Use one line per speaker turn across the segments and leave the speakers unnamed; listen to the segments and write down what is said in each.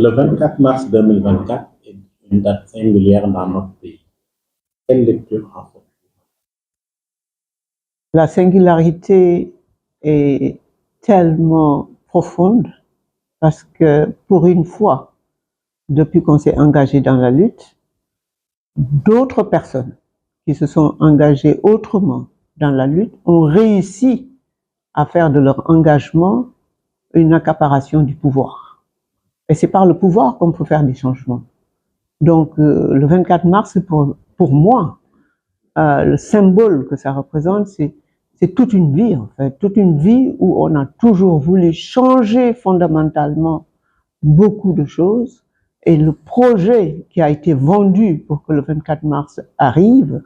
Le 24 mars 2024 est une date singulière dans notre pays. Quelle lecture en fait?
La singularité est tellement profonde parce que pour une fois, depuis qu'on s'est engagé dans la lutte, d'autres personnes qui se sont engagées autrement dans la lutte ont réussi à faire de leur engagement une accaparation du pouvoir. Et c'est par le pouvoir qu'on peut faire des changements. Donc le 24 mars, pour moi, le symbole que ça représente, c'est toute une vie, en fait, toute une vie où on a toujours voulu changer fondamentalement beaucoup de choses. Et le projet qui a été vendu pour que le 24 mars arrive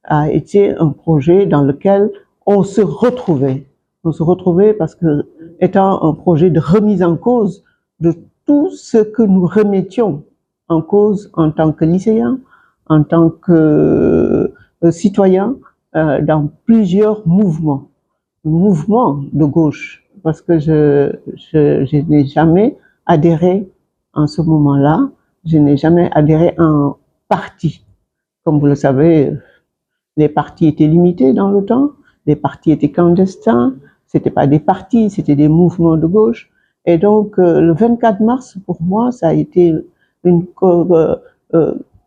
a été un projet dans lequel on se retrouvait. On se retrouvait parce que, étant un projet de remise en cause de tout ce que nous remettions en cause en tant que lycéens, en tant que citoyens, dans plusieurs mouvements de gauche, parce que je n'ai jamais adhéré en ce moment-là, je n'ai jamais adhéré à un parti. Comme vous le savez, les partis étaient limités dans le temps, les partis étaient clandestins, c'était pas des partis, c'était des mouvements de gauche. Et donc, le 24 mars, pour moi, ça a été une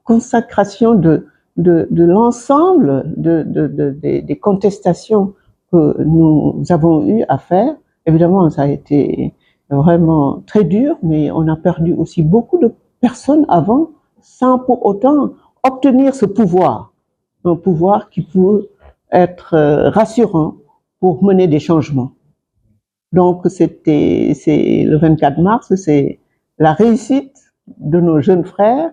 consacration de l'ensemble des contestations que nous avons eu à faire. Évidemment, ça a été vraiment très dur, mais on a perdu aussi beaucoup de personnes avant, sans pour autant obtenir ce pouvoir. Un pouvoir qui peut être rassurant pour mener des changements. Donc, c'est le 24 mars, c'est la réussite de nos jeunes frères,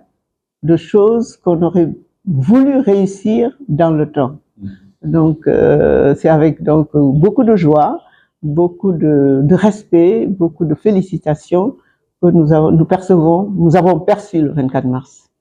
de choses qu'on aurait voulu réussir dans le temps. Donc, c'est avec donc beaucoup de joie, beaucoup de respect, beaucoup de félicitations que nous avons perçu le 24 mars.